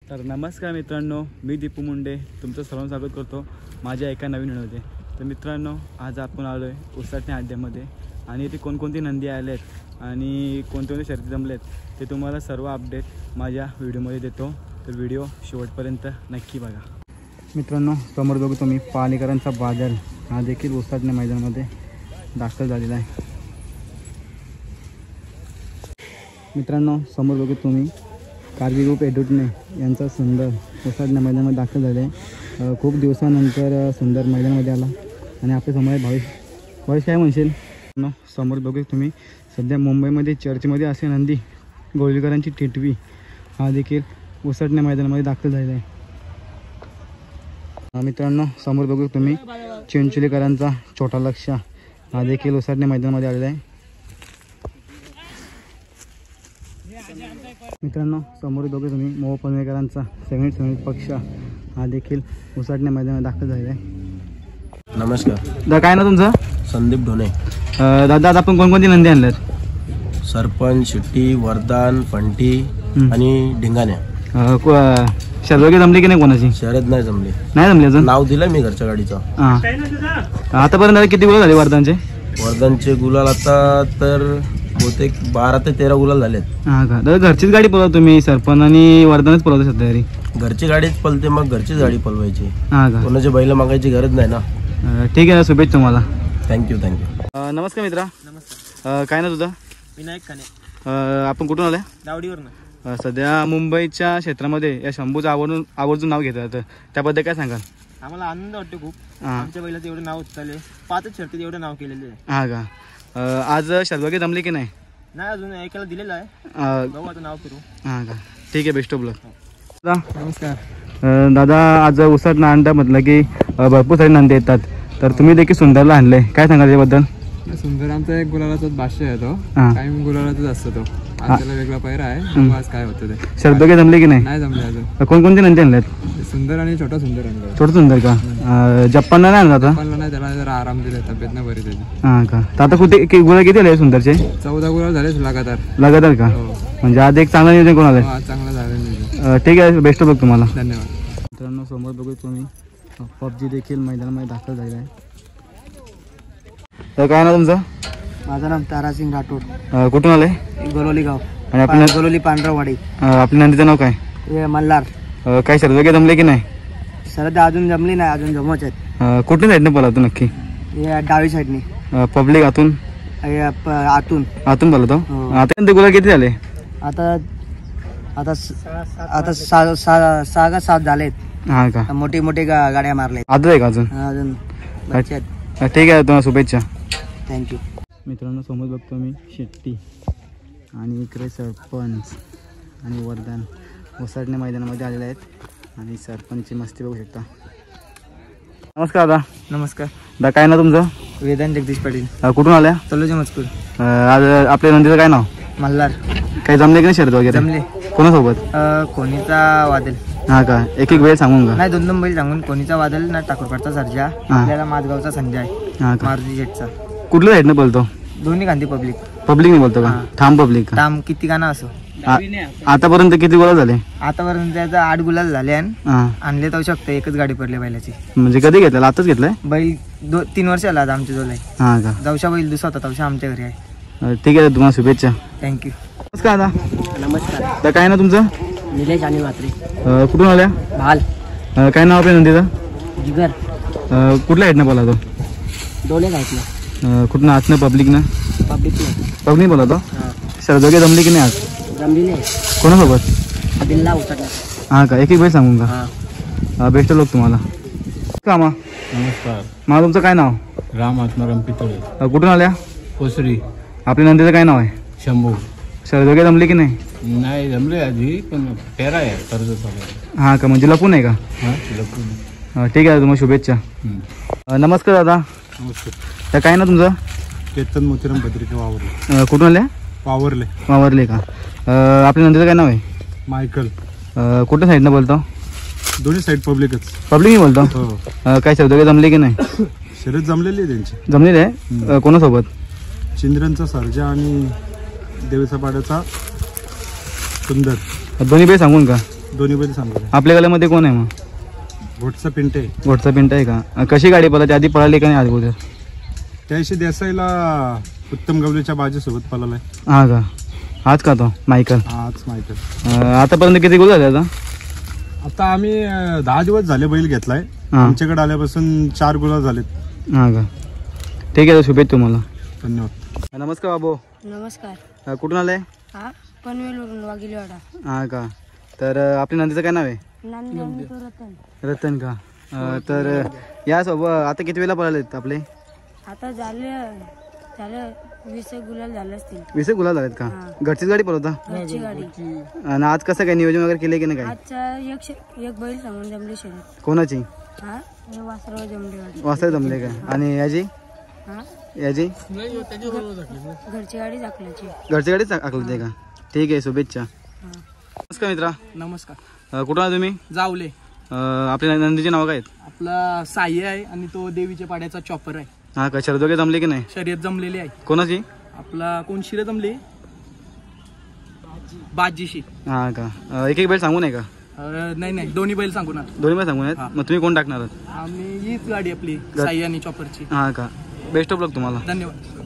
तर नमस्कार मित्रांनो, मी दीपू मुंडे तुमचं सर्वांचं स्वागत करतो माझ्या एका नवीन व्हिडिओमध्ये। तर मित्रांनो, आज आपण आलो आहे उसाटणे अड्ड्यामध्ये आणि इथे कोणकोणती नंदी आले आहेत आणि कोणते शर्यती जमले आहेत ते तुम्हाला सर्व अपडेट माझ्या व्हिडिओमध्ये देतो। तर व्हिडिओ शेवटपर्यंत नक्की बघा। मित्रांनो, समोर बघू तुम्ही पालेकरांचा बादल हा देखील उसाटणे मैदानामध्ये दाखल झालेला आहे। मित्रांनो, समोर बघू तुम्ही कार्वी ग्रुप एडुटणे यांचा सुंदर उसाटणे मैदानामध्ये दाखल झाले आहे। खूप दिवसानंतर सुंदर मैदानामध्ये आला आणि आपल्या समोर भविष्य काय म्हणशील? समोर बघू तुम्ही सध्या मुंबईमध्ये चर्चेमध्ये असे नंदी गोळीकरांची टिटवी हा देखील उसाटणे मैदानामध्ये दाखल झालेला आहे। मित्रांनो, समोर बघू तुम्ही चिंचोलीकरांचा छोटा लक्ष हा देखील उसाटणे मैदानामध्ये आलेला आहे। मित्रांनो, समोर बघू तुम्ही मोह पनवेकरांचा सेव्हन पक्ष हा देखील उसाटणे मैदानात दाखल झालेला आहे। नमस्कार दादा, काय ना तुमचं? संदीप ढोणे। दादा, आपण कोणकोणती नंदी आणल्यात? सरपंच, शिट्टी, वरदान, फंटी आणि ढिंगाण्या। शर्यत जमली की नाही? कोणाची शर्यत नाही जमली? नाही जमली अजून। नाव दिलं मी घरच्या गाडीचं। आतापर्यंत किती गुलाल झाले वरदानचे? वरदानचे गुलाल आता तर बहुतेक 12 ते 13 गुलाल झालेत। हां का दादा, घरचीच गाडी पळवता तुम्ही? सरपंच आणि वरदानच पळवता सध्या तरी? घरची गाडीच पळते, मग घरचीच गाडी पळवायची। हां का, कोणाची बैल मागायची गरज नाही ना। ठीक आहे, शुभेच्छा तुम्हाला। थँक्यू। नमस्कार मित्रा। नमस्कार। काय ना तुझं? विनायक खाने, आपण कुठून आलाय? दावडीवरनं। सध्या मुंबईच्या क्षेत्रामध्ये या शंभूचं आवर्जून नाव घेतात, तर त्याबद्दल काय सांगाल? आम्हाला आनंद वाटतो खूप। आमच्या बैलाचं एवढं नाव चालले, 5 शर्तीत एवढं नाव केलेलं आहे। हां का, आज शर्यत जमली की नाही? नाही अजून, ऐकायला दिलेलं आहे, बघू आता नाव करू। हां का, ठीक आहे, बेस्ट ऑफ लक। नमस्कार दादा, आज उसाटणं अंडा म्हटलं की भरपूर सारे नंदी येतात, तर तुम्ही देखील सुंदरला आणले, काय सांगाल त्याबद्दल? सुंदर आमचा एक गुलालाचाच भाष्य आहे तो, कायम गुलालाचाच असतो तो। आज त्याला वेगळा पैरा आहे, आज काय होतं ते शर्यत जमली की नाही? नाही जमले अजून। कोणकोणते नंदी आणल्यात? सुंदर आणि छोटा सुंदर आणला। छोटा सुंदर का? जप्पांना नाही आणला आता? पण नाही, त्याला जरा आराम दिला, तब्येत नाही बरी त्याची। हां का, तर आता कुठे गुलाल किती आले सुंदरचे? 14 गुलाल झाले लगातार का? म्हणजे आज एक चांगलं नियोजन कोण आलंय? आज चांगला झालं। ठीक आहे, बेस्ट ऑफ लक तुम्हाला। धन्यवाद। मित्रांनो, समोर बघू तुम्ही पबजी देखील मैदानामध्ये दाखल झालेला आहे। तर काय ना तुमचं? माझं नाव तारासिंग राठोड, कुठून आले? गोलोली गाव आणि आपल्या गोलोली पांढरवाडी। आपल्या नंदीचं नाव काय? हे मल्हार। काय शर्यत वगैरे जमले की नाही? सध्या अजून जमली नाही, अजून जमवच आहेत। कुठल्या साईडने पळवतो नक्की? हे डावी साईडनी। पब्लिक आतून? आतून पळवतो। हो। आता गुलाल किती झाले? आता आता 6 का 7 झालेत। हां का, मोठी मोठी गाड्या मारल्या आता आहे का अजून? अजून बच्चे आहेत। ठीक आहे, तुम्हाला शुभेच्छा। थँक्यू। मित्रांनो, समोर बघतो मी शेट्टी आणि इकडे सरपंच आणि वरदान उसाटणे मैदानामध्ये आलेले आहेत आणि सरपंचची मस्ती बघू शकता। नमस्कार दादा। नमस्कार दादा, काय ना तुमचं? वेदांत जगदीश पाटील, कुठून आल्या? तलोजा मजकूर। आज आपल्या नंदीचं काय नाव? मल्हार। काही जमले की नाही शर्यत वगैरे? जमले। कोणासोबत? कोणीचा वादल। हां का, एक वेळ सांगून का? नाही, 2 बैल सांगून, कोणीचा वादल ना, ठाकूरपाडचा सर्जा, आपल्याला माझगावचा संजय, हां का, मारुती जेटचा। कुठल्या साईडनं बोलतो? दोन्ही गांधी पब्लिक पब्लिकने बोलतो का? ठाम पब्लिक का? ताम किती गाणं असो। आतापर्यंत किती गोळा झाले? आतापर्यंत त्याचा 8 गुलाल झाले आणि हां, आणले तर शकते, एकच गाडी पडली बैलाची। म्हणजे कधी घेतलं? आताच घेतलंय? बैल 3 वर्ष आला आता आमच्या जोला। हां का, जाऊशा बैल दुसरा होता, तवशा आमच्या घरी आहे। ठीक आहे, तुम्हाला शुभेच्छा। थँक्यू। नमस्कार दादा। नमस्कार। तर काय ना तुमचं? निलेश आणि मात्रे, कुठून आल्या? भाल। काय नाव आपल्या नंदीचं? जिगर। कुठल्या साईडनं बोला तो? डोळे घातलं कुठनं? आतनं पब्लिकनं? पब्लिक बोला तो? शर्यत वगैरे जमली की नाही आज? जमलेली कोणासोबत? बिल्ला उतरला। हां का, एक वेळ सांगून का? हां, बेस्ट लोक तुम्हाला। कामा नमस्कार। मला तुमचं काय नाव? राम आत्माराम पितळे, कुठून आल्या? कोसरी। आपल्या नंदीचं काय नाव आहे? शंभू। शर्यत वगैरे जमली की नाही? नाही जमले आधी, पण पेरा आहे कर्ज चालू। हां का, म्हणजे लपून आहे का? ठीक आहे, तुम्हाला शुभेच्छा। नमस्कार दादा। नमस्कार। तर काय ना तुमचं? केतन मोतीराम भद्रिके वावरले। कुठून आल्या? वावरले का? आपल्या नंदीचं काय नाव आहे? मायकल। कुठल्या साईडनं बोलतो? दोन्ही साईड पब्लिकच। पब्लिक बोलतो? काय शर्यत वगैरे जमली की नाही? शर्यत जमलेली आहे त्यांची। जमलेली आहे? कोणासोबत? चिंद्रनचा सर्जा आणि देवसापाड्याचा सुंदर। दोन्ही बेळ सांगून का? दोन्ही बैल सांगू आपल्या गल्यामध्ये कोण आहे मग? घोटचा पिंटे घोटचा पिंट आहे का? कशी गाडी पळाली? आधी पळाली का नाही अगोदर? त्याशी देसाईला उत्तम गवलीच्या बाजूसोबत पळालाय. हा का? आज का तो मायकल? हाच माहिती आहे. आतापर्यंत किती गोल झाले आता? आता आम्ही 10 दिवस झाले बैल घेतलाय. हा. आमच्याकडे आल्यापासून 4 गुलाल झालेत. हा का? ठीक आहे, शुभेच्छा तुम्हाला. धन्यवाद. नमस्कार बाबू. नमस्कार. कुठून आलाय? हा पनवेलवरून वाघिलेवाडा. हा का? तर आपल्या नंदीचं काय नाव आहे? नांदी तो रतन. रतन का? तर या सोबत आता किती वेळा पळालेत आपले? आता झालं 20 गुलाल झाले असतील. 20 गुलाल झालेत का? घरचीच गाडी पळवता? घरची गाडी. आणि आज कसं काय नियोजन वगैरे केले की नाही? काय आजचा एक बैल सांगून जमली शर्यत. कोणाची? हा हे वासरावर जमली गाडी. वाजता जमले का? आणि याची? हा याची घरची गाडी दाखल्याची. घरची गाडीच आखलते का? ठीक आहे, शुभेच्छा. नमस्कार मित्रा. नमस्कार. कुठून आहे तुम्ही? जावले. आपल्या नंदीचे नाव काय आहेत? आपला साई आहे आणि तो देवीच्या पाड्याचा चॉपर आहे. हा का? शरद वगैरे जमले की नाही? शर्यत जमलेली आहे. कोणाची? आपला कोण शिर जमली? बाजीशी. हा का? एक बैल सांगू नये का? नाही दोन्ही बैल सांगू ना. दोन्ही बैल सांगू नयेत? मग तुम्ही कोण टाकणार? आम्ही हीच गाडी आपली साई आणि चॉपरची. हा का? बेस्ट ऑफ लक तुम्हाला. धन्यवाद.